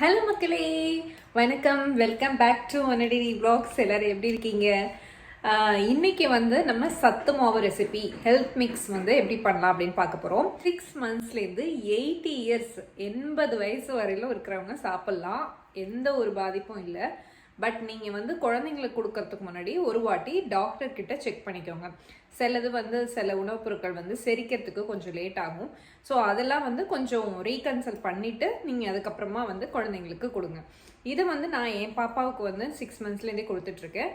Hello மக்களே, வணக்கம். Welcome back to ஒனடி வ்ளாக்ஸ். எல்லாரும் எப்படி இருக்கீங்க? இன்னைக்கு நம்ம சத்து மாவு ரெசிபி ஹெல்த் மிக்ஸ் எப்படி பண்ணலாம் அப்படின்னு பார்க்க போகிறோம். 6 monthsலேருந்து 80 years 80 வயசு வரையிலும் இருக்கிறவங்க சாப்பிட்லாம், எந்த ஒரு பாதிப்பும் இல்லை. பட் நீங்கள் குழந்தைங்களுக்கு கொடுக்கறதுக்கு முன்னாடி ஒரு வாட்டி டாக்டர் கிட்ட செக் பண்ணிக்கோங்க. சிலது சில உணவுப் பொருட்கள் செரிக்கிறதுக்கு கொஞ்சம் லேட் ஆகும். ஸோ அதெல்லாம் கொஞ்சம் ரீகன்சல்ட் பண்ணிவிட்டு நீங்கள் அதுக்கப்புறமா குழந்தைங்களுக்கு கொடுங்க. இது நான் என் பாப்பாவுக்கு 6 monthsலேருந்தே கொடுத்துட்ருக்கேன்.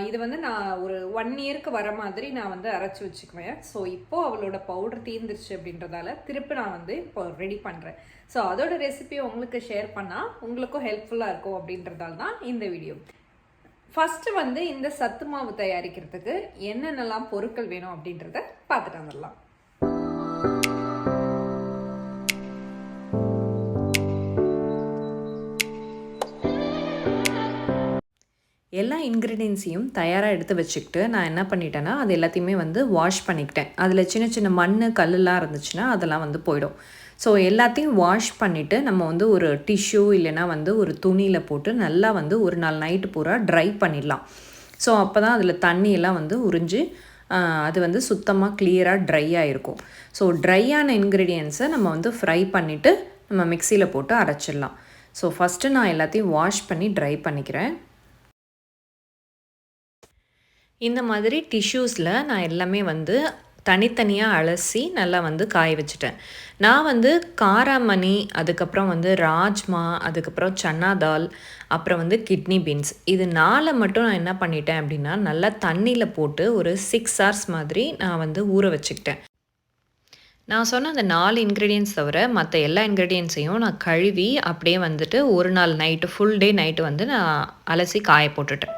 இது நான் ஒரு 1 yearக்கு வர மாதிரி நான் அரைச்சி வச்சுக்குவேன். ஸோ இப்போது அவளோட பவுடர் தீர்ந்துருச்சு அப்படின்றதால திருப்பி நான் இப்போ ரெடி பண்ணுறேன். ஸோ அதோட ரெசிபியை உங்களுக்கு ஷேர் பண்ணால் உங்களுக்கும் ஹெல்ப்ஃபுல்லாக இருக்கும் அப்படின்றதால தான் இந்த வீடியோ. ஃபஸ்ட்டு இந்த சத்து மாவு தயாரிக்கிறதுக்கு என்னென்னலாம் பொருட்கள் வேணும் அப்படின்றத பார்த்துட்டு வந்துடலாம். எல்லா இன்க்ரீடியன்ஸையும் தயாராக எடுத்து வச்சுக்கிட்டு நான் என்ன பண்ணிட்டேன்னா அது எல்லாத்தையுமே வாஷ் பண்ணிக்கிட்டேன். அதில் சின்ன சின்ன மண் கல்லெலாம் இருந்துச்சுன்னா அதெல்லாம் போயிடும். ஸோ எல்லாத்தையும் வாஷ் பண்ணிவிட்டு நம்ம ஒரு டிஷ்யூ இல்லைனா ஒரு துணியில் போட்டு நல்லா ஒரு நாள் நைட்டு பூரா ட்ரை பண்ணிடலாம். ஸோ அப்போ தான் அதில் தண்ணியெல்லாம் உறிஞ்சு அது சுத்தமாக கிளியராக ட்ரையாக இருக்கும். ஸோ ட்ரையான இன்க்ரீடியன்ஸை நம்ம ஃப்ரை பண்ணிவிட்டு நம்ம மிக்சியில் போட்டு அரைச்சிடலாம். ஸோ ஃபஸ்ட்டு நான் எல்லாத்தையும் வாஷ் பண்ணி ட்ரை பண்ணிக்கிறேன். இந்த மாதிரி டிஷ்யூஸில் நான் எல்லாமே தனித்தனியாக அலசி நல்லா காய வச்சுட்டேன். நான் காராமணி, அதுக்கப்புறம் ராஜ்மா, அதுக்கப்புறம் சன்னா தால், அப்புறம் கிட்னி பீன்ஸ், இது 4 மட்டும் நான் என்ன பண்ணிட்டேன் அப்படின்னா நல்லா தண்ணியில் போட்டு ஒரு 6 hours மாதிரி நான் ஊற வச்சுக்கிட்டேன். நான் சொன்ன அந்த 4 இன்க்ரீடியன்ஸ் தவிர மற்ற எல்லா இன்க்ரீடியன்ஸையும் நான் கழுவி அப்படியே ஒரு நாள் நைட்டு ஃபுல் டே நைட்டு நான் அலசி காய போட்டுட்டேன்.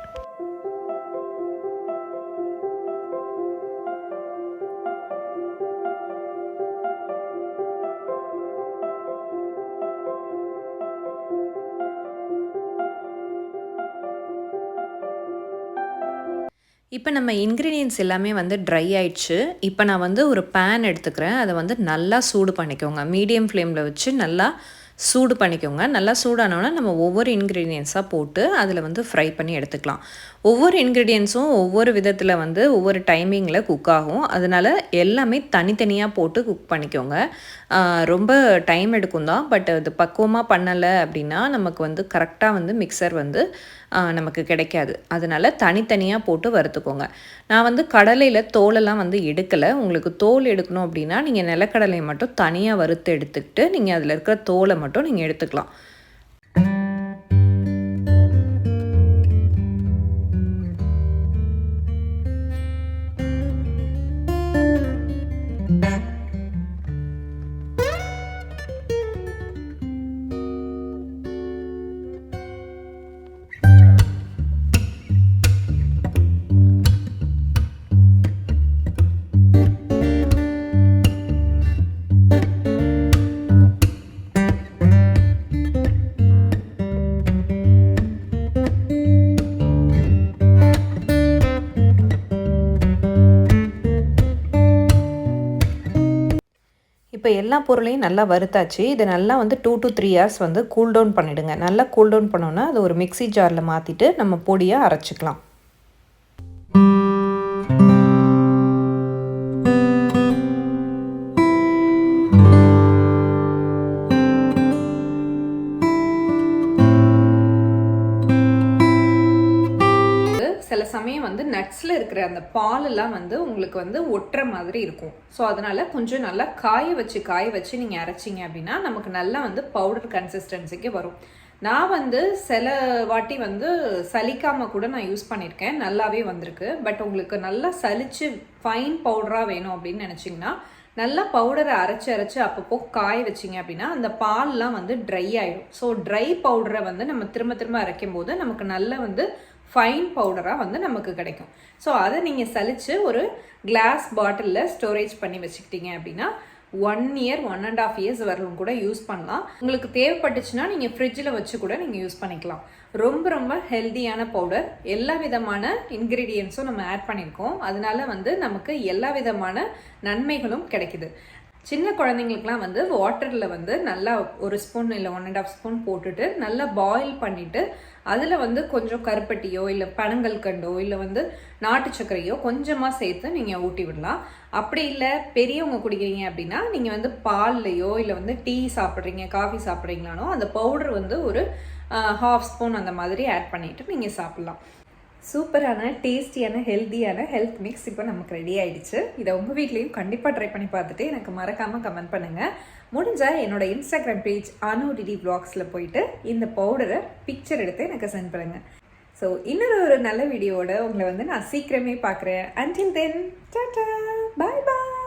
இப்போ நம்ம இன்க்ரீடியன்ஸ் எல்லாமே ட்ரை ஆயிடுச்சு. இப்போ நான் ஒரு பேன் எடுத்துக்கிறேன். அதை நல்லா சூடு பண்ணிக்கோங்க. மீடியம் ஃப்ளேமில் வச்சு நல்லா சூடு பண்ணிக்கோங்க. நல்லா சூடானோன்னா நம்ம ஒவ்வொரு இன்க்ரீடியன்ஸாக போட்டு அதில் ஃப்ரை பண்ணி எடுத்துக்கலாம். ஒவ்வொரு இன்க்ரீடியன்ஸும் ஒவ்வொரு விதத்தில் ஒவ்வொரு டைமிங்கில் குக் ஆகும். அதனால் எல்லாமே தனித்தனியாக போட்டு குக் பண்ணிக்கோங்க. ரொம்ப டைம் எடுக்கும் தான். பட் அது பக்குவமாக பண்ணலை அப்படின்னா நமக்கு கரெக்டாக மிக்சர் நமக்கு கிடைக்காது. அதனால் தனித்தனியாக போட்டு வறுத்துக்கோங்க. நான் கடலையில் தோலெல்லாம் எடுக்கலை. உங்களுக்கு தோல் எடுக்கணும் அப்படின்னா நீங்கள் நிலக்கடலையை மட்டும் தனியாக வறுத்து எடுத்துக்கிட்டு நீங்கள் அதில் இருக்கிற தோலை மட்டும் நீங்கள் எடுத்துக்கலாம். இப்போ எல்லா பொருளையும் நல்லா வறுத்தாச்சு. இதை நல்லா 2 to 3 hours கூல் டவுன் பண்ணிவிடுங்க. நல்லா கூல் டவுன் பண்ணோன்னா அது ஒரு மிக்ஸி ஜாரில் மாற்றிட்டு நம்ம பொடியாக அரைச்சிக்கலாம். சில சமயம் நட்ஸில் இருக்கிற அந்த பாலெல்லாம் உங்களுக்கு ஒட்டுற மாதிரி இருக்கும். ஸோ அதனால் கொஞ்சம் நல்லா காய வச்சு நீங்கள் அரைச்சிங்க அப்படின்னா நமக்கு நல்லா பவுடர் கன்சிஸ்டன்சிக்கு வரும். நான் சில வாட்டி சலிக்காமல் கூட நான் யூஸ் பண்ணியிருக்கேன், நல்லாவே வந்திருக்கு. பட் உங்களுக்கு நல்லா சலிச்சு ஃபைன் பவுடராக வேணும் அப்படின்னு நினச்சிங்கன்னா நல்லா பவுடரை அரைச்சி அப்பப்போ காய வச்சிங்க அப்படின்னா அந்த பால்லாம் ட்ரை ஆகிடும். ஸோ ட்ரை பவுடரை நம்ம திரும்ப அரைக்கும் போது நமக்கு நல்லா ஃபைன் பவுடராக நமக்கு கிடைக்கும். ஸோ அதை நீங்கள் சலித்து ஒரு கிளாஸ் பாட்டிலில் ஸ்டோரேஜ் பண்ணி வச்சுக்கிட்டீங்க அப்படின்னா 1 year 1.5 years வரலும் கூட யூஸ் பண்ணலாம். உங்களுக்கு தேவைப்பட்டுச்சுன்னா நீங்கள் ஃப்ரிட்ஜில் வச்சு கூட நீங்கள் யூஸ் பண்ணிக்கலாம். ரொம்ப ரொம்ப ஹெல்தியான பவுடர். எல்லா விதமான இன்க்ரீடியன்ஸும் நம்ம ஆட் பண்ணியிருக்கோம். அதனால நமக்கு எல்லா விதமான நன்மைகளும் கிடைக்குது. சின்ன குழந்தைங்களுக்குலாம் வந்து வாட்டரில் வந்து நல்லா 1 ஸ்பூன் இல்லை 1.5 ஸ்பூன் போட்டுட்டு நல்லா பாயில் பண்ணிவிட்டு அதில் வந்து கொஞ்சம் கருப்பட்டியோ இல்லை பனங்கல்கண்டோ இல்லை வந்து நாட்டு சர்க்கரையோ கொஞ்சமாக சேர்த்து நீங்கள் ஊட்டி விடலாம். அப்படி இல்லை பெரியவங்க குடிக்கிறீங்க அப்படின்னா நீங்கள் வந்து பால்லையோ இல்லை வந்து டீ சாப்பிட்றீங்க காஃபி சாப்பிட்றீங்களானோ அந்த பவுடர் வந்து ஒரு 1/2 ஸ்பூன் அந்த மாதிரி ஆட் பண்ணிவிட்டு நீங்கள் சாப்பிட்லாம். சூப்பரான டேஸ்டியான ஹெல்த்தியான ஹெல்த் மிக்ஸ் இப்போ நமக்கு ரெடி ஆகிடுச்சு. இதை உங்கள் வீட்லேயும் கண்டிப்பாக ட்ரை பண்ணி பார்த்துட்டு எனக்கு மறக்காமல் கமெண்ட் பண்ணுங்கள். முடிஞ்சால் என்னோட இன்ஸ்டாகிராம் பேஜ் அனுடிடி வ்ளாக்ஸில் போயிட்டு இந்த பவுடரை பிக்சர் எடுத்து எனக்கு சென்ட் பண்ணுங்கள். ஸோ இன்னொரு நல்ல வீடியோவோட உங்களை வந்து நான் சீக்கிரமே பார்க்குறேன். அன்டில் தென் டாடா, பாய் பாய்.